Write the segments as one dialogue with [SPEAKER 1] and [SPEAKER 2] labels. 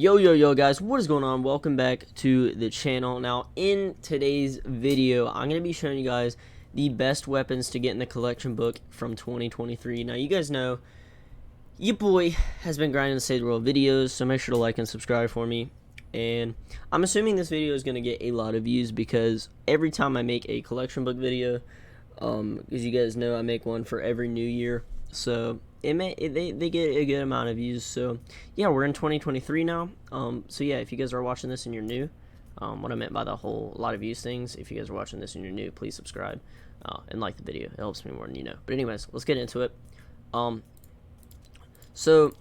[SPEAKER 1] Yo guys, what is going on? Welcome back to the channel. Now in today's video I'm going to be showing you guys the best weapons to get in the collection book from 2023. Now you guys know your boy has been grinding the Save the World videos, so make sure to like and subscribe for me. And I'm assuming this video is going to get a lot of views because every time I make a collection book video, as you guys know, I make one for every new year, so they get a good amount of views. So yeah, we're in 2023 now. So yeah, if you guys are watching this and you're new, what I meant by the whole lot of views things, if you guys are watching this and you're new, please subscribe and like the video. It helps me more than you know. But anyways, let's get into it. So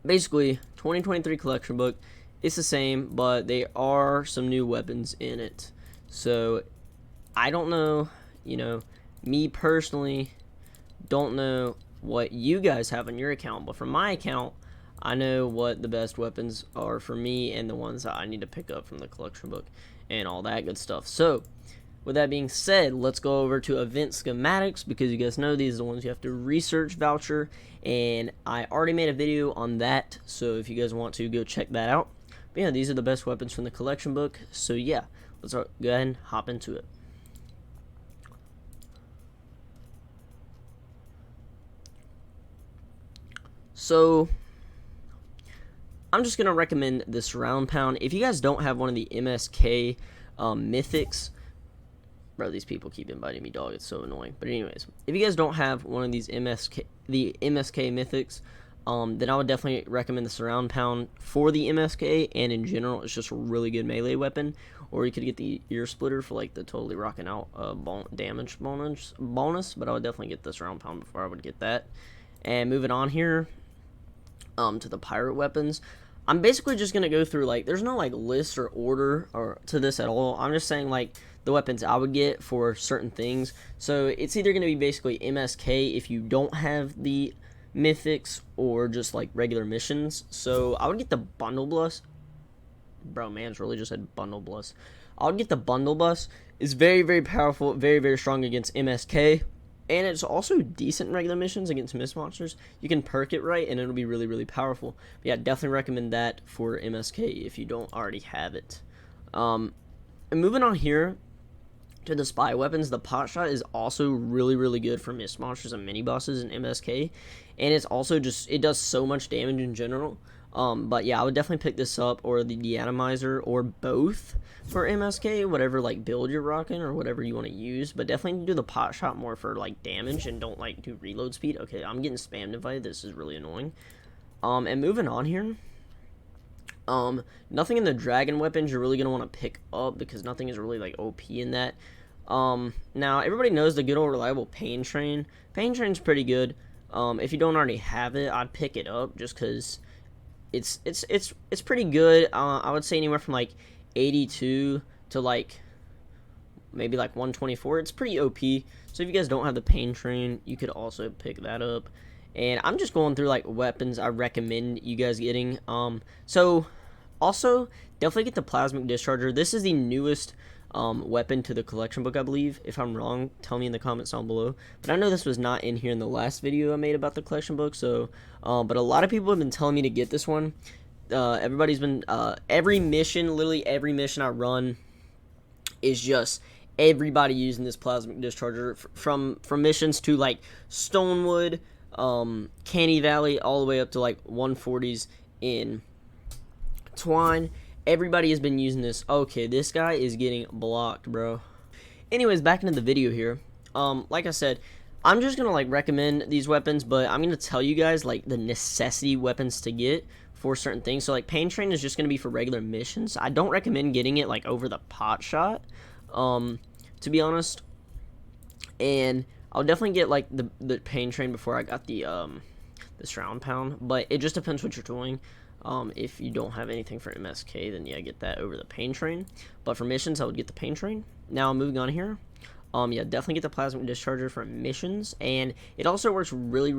[SPEAKER 1] basically 2023 collection book, it's the same, but there are some new weapons in it. So I don't know, me personally don't know what you guys have on your account, but from my account I know what the best weapons are for me and the ones that I need to pick up from the collection book and all that good stuff. So with that being said, let's go over to event schematics, because you guys know these are the ones you have to research voucher, and I already made a video on that, so if you guys want to go check that out. But yeah, these are the best weapons from the collection book. So yeah, let's go ahead and hop into it. So I'm just gonna recommend this round pound. If you guys don't have one of the MSK mythics, bro, these people keep inviting me, dog. It's so annoying. But anyways, if you guys don't have one of these MSK mythics, then I would definitely recommend the surround pound for the MSK, and in general it's just a really good melee weapon. Or you could get the ear splitter for like the totally rocking out damage bonus, but I would definitely get the surround pound before I would get that. And moving on here to the pirate weapons, I'm basically just gonna go through, like, there's no like list or order or to this at all. I'm just saying like the weapons I would get for certain things. So it's either gonna be basically MSK if you don't have the mythics, or just like regular missions. So I would get the bundle bus. Bro, man's really just said bundle bus. I would get the bundle bus. It's very powerful, very strong against MSK. And it's also decent in regular missions against mist monsters. You can perk it right, and it'll be really powerful. But yeah, definitely recommend that for MSK if you don't already have it. And moving on here to the spy weapons, the pot shot is also really good for mist monsters and mini bosses in MSK. And it's also just, it does so much damage in general. But yeah, I would definitely pick this up, or the deatomizer, or both for MSK, whatever like build you're rocking or whatever you want to use. But definitely do the pot shot more for like damage, and don't like do reload speed. Okay, I'm getting spammed invited. This is really annoying. And moving on here, nothing in the dragon weapons you're really gonna want to pick up, because nothing is really like OP in that. Now everybody knows the good old reliable pain train. Pain train's pretty good. If you don't already have it, I'd pick it up just because it's pretty good. I would say anywhere from like 82 to like maybe like 124. It's pretty OP. So if you guys don't have the pain train, you could also pick that up. And I'm just going through like weapons I recommend you guys getting. So also definitely get the plasmic discharger. This is the newest weapon to the collection book, I believe. If I'm wrong, tell me in the comments down below. But I know this was not in here in the last video I made about the collection book. So but a lot of people have been telling me to get this one. Everybody's been every mission, literally every mission I run is just everybody using this plasmic discharger, from missions to like Stonewood, Canny Valley, all the way up to like 140s in Twine. Everybody has been using this. Okay, this guy is getting blocked, bro. Anyways, back into the video here. Like I said, I'm just gonna like recommend these weapons, but I'm gonna tell you guys like the necessity weapons to get for certain things. So like pain train is just gonna be for regular missions. I don't recommend getting it like over the pot shot, to be honest. And I'll definitely get like the pain train before I got the surround pound, but it just depends what you're doing. If you don't have anything for MSK, then yeah, get that over the pain train. But for missions, I would get the pain train. Now moving on here, yeah, definitely get the plasmic discharger for missions, and it also works really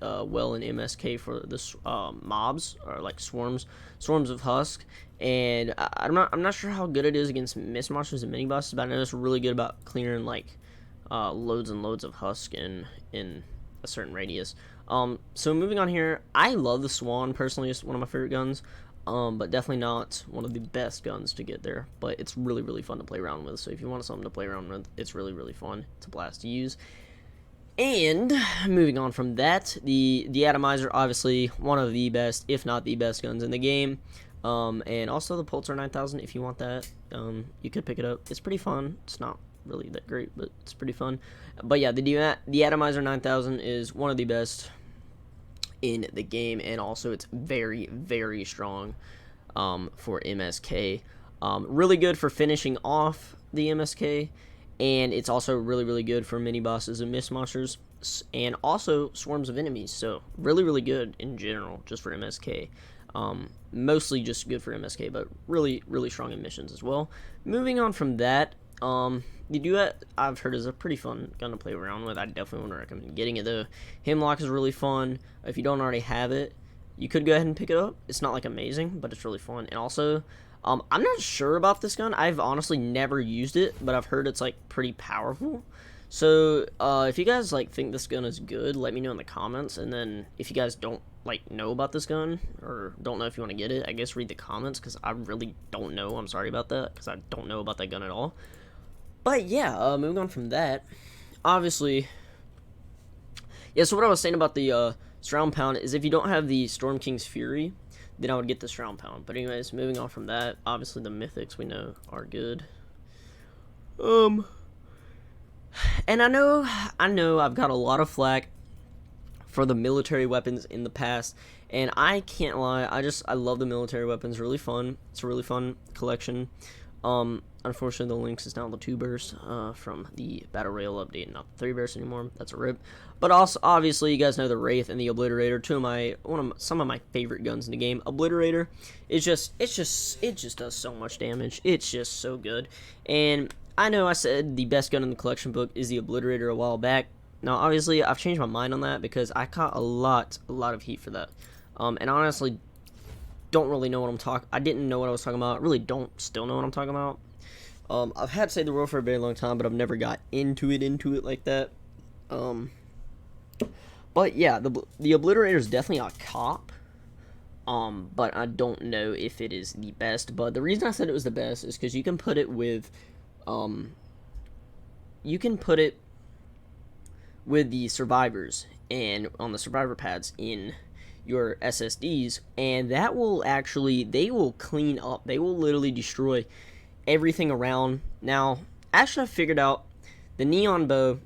[SPEAKER 1] well in MSK for the mobs, or like swarms of husk. And I'm not sure how good it is against mist monsters and mini bosses, but I know it's really good about clearing like loads and loads of husk in a certain radius. So moving on here, I love the Swan personally. It's one of my favorite guns. But definitely not one of the best guns to get there. But it's really, really fun to play around with. So if you want something to play around with, it's really, really fun. It's a blast to use. And moving on from that, the Atomizer, obviously one of the best, if not the best guns in the game. And also the Pulsar 9000, if you want that, you could pick it up. It's pretty fun. It's not really that great, but it's pretty fun. But yeah, the Atomizer 9000 is one of the best in the game, and also it's very, very strong for MSK. Really good for finishing off the MSK, and it's also really, really good for mini bosses and mist monsters, and also swarms of enemies. So really, really good in general, just for MSK. Mostly just good for MSK, but really, really strong in missions as well. Moving on from that, the Duet, I've heard, is a pretty fun gun to play around with. I definitely want to recommend getting it, though. Hemlock is really fun. If you don't already have it, you could go ahead and pick it up. It's not, like, amazing, but it's really fun. And also, I'm not sure about this gun. I've honestly never used it, but I've heard it's, like, pretty powerful. So, if you guys, like, think this gun is good, let me know in the comments. And then, if you guys don't, like, know about this gun, or don't know if you want to get it, I guess read the comments, because I really don't know. I'm sorry about that, because I don't know about that gun at all. But yeah, moving on from that, obviously, yeah, so what I was saying about the Surround Pound is if you don't have the Storm King's Fury, then I would get the Surround Pound. But anyways, moving on from that, obviously the Mythics we know are good. And I know I've got a lot of flack for the military weapons in the past, and I can't lie, I love the military weapons. Really fun. It's a really fun collection. Unfortunately, the Lynx is now the 2 burst from the Battle Royale update, not the 3 burst anymore. That's a rip. But also, obviously, you guys know the Wraith and the Obliterator, some of my favorite guns in the game. Obliterator, it just does so much damage. It's just so good. And I know I said the best gun in the collection book is the Obliterator a while back. Now, obviously, I've changed my mind on that because I caught a lot of heat for that. And honestly, don't really know what I didn't know what I was talking about. I really don't still know what I'm talking about. I've had Save the World for a very long time, but I've never got into it like that. But yeah, the Obliterator is definitely a cop. But I don't know if it is the best. But the reason I said it was the best is because you can put it with, the survivors and on the survivor pads in your SSDs, and they will clean up. They will literally destroy everything around. Now, actually, I figured out the neon bow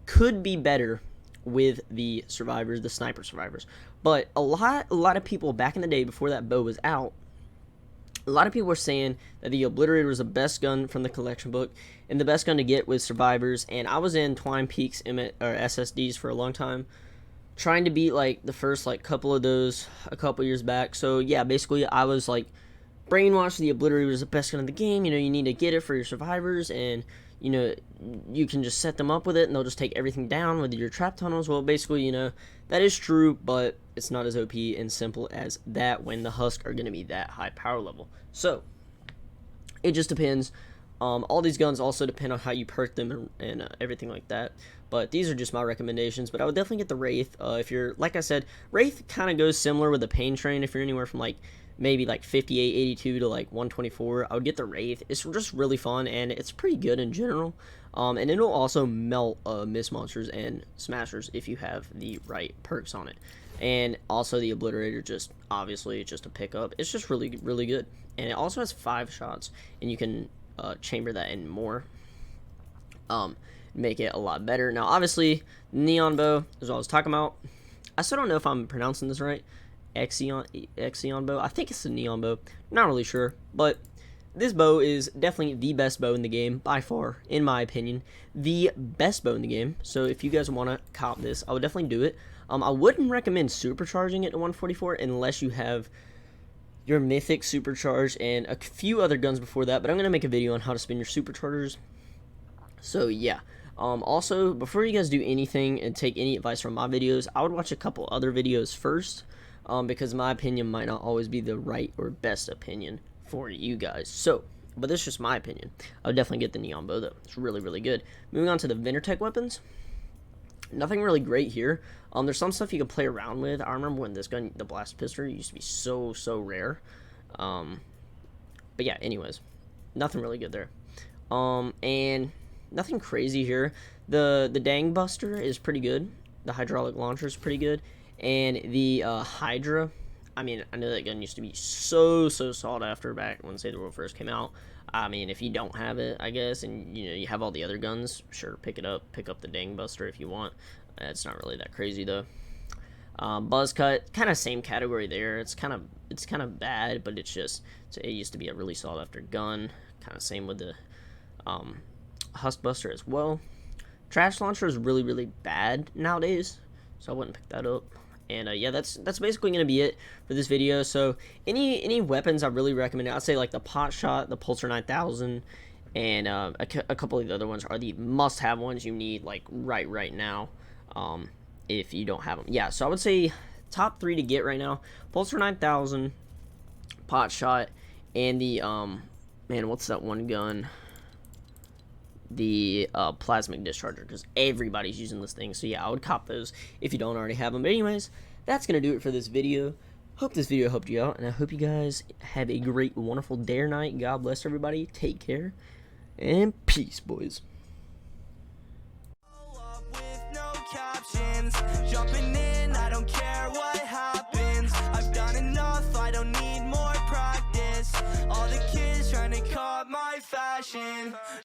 [SPEAKER 1] could be better with the survivors, the sniper survivors. But a lot of people back in the day before that bow was out, a lot of people were saying that the Obliterator was the best gun from the collection book and the best gun to get with survivors. And I was in Twine Peaks SSDs for a long time, trying to beat like the first like couple of those a couple years back. So yeah, basically I was like brainwashed. The Obliterator was the best gun in the game. You know, you need to get it for your survivors, and you know, you can just set them up with it and they'll just take everything down with your trap tunnels. Well, basically, you know, that is true, but it's not as OP and simple as that when the Husk are going to be that high power level. So it just depends. All these guns also depend on how you perk them and everything like that. But these are just my recommendations. But I would definitely get the Wraith. If you're, like I said, Wraith kind of goes similar with the Pain Train. If you're anywhere from like maybe like 58, 82 to like 124, I would get the Wraith. It's just really fun, and it's pretty good in general. And it'll also melt Mist Monsters and Smashers if you have the right perks on it. And also the Obliterator, just obviously just a pickup. It's just really, really good. And it also has 5 shots, and you can chamber that in more. Make it a lot better. Now, obviously, Neon Bow is what I was talking about. I still don't know if I'm pronouncing this right. Exion bow. I think it's a neon bow. Not really sure, but this bow is definitely the best bow in the game by far, in my opinion. The best bow in the game. So if you guys want to cop this, I would definitely do it. I wouldn't recommend supercharging it to 144 unless you have your Mythic supercharged and a few other guns before that, but I'm going to make a video on how to spin your superchargers. So yeah. Also, before you guys do anything and take any advice from my videos, I would watch a couple other videos first, because my opinion might not always be the right or best opinion for you guys. So, but this is just my opinion. I would definitely get the Neon Bow, though. It's really, really good. Moving on to the Vintertech weapons. Nothing really great here. There's some stuff you can play around with. I remember when this gun, the blast pistol, used to be so rare. But yeah, anyways, nothing really good there. And nothing crazy here. The Dang Buster is pretty good. The hydraulic launcher is pretty good, and the Hydra. I mean, I know that gun used to be so sought after back when Save the World first came out. I mean, if you don't have it, I guess, and you have all the other guns, sure, pick it up. Pick up the Dang Buster if you want. It's not really that crazy though. Buzz Cut, kind of same category there. It's kind of bad, but it used to be a really sought after gun. Kind of same with the Husk Buster as well. Trash Launcher is really bad nowadays, so I wouldn't pick that up. And yeah, that's basically gonna be it for this video. So any weapons I really recommend, I'd say like the Pot Shot, the Pulsar 9000, and a couple of the other ones are the must-have ones you need like right now. If you don't have them, yeah. So I would say top 3 to get right now: Pulsar 9000, Pot Shot, and the man, what's that one gun? The plasmic discharger, because everybody's using this thing. So yeah, I would cop those if you don't already have them. But anyways, that's gonna do it for this video. Hope this video helped you out, and I hope you guys have a great, wonderful day or night. God bless everybody. Take care, and peace, boys. Jumping in, I don't care what happens. I've done enough, I don't need more practice. All the kids trying to copy my fashion.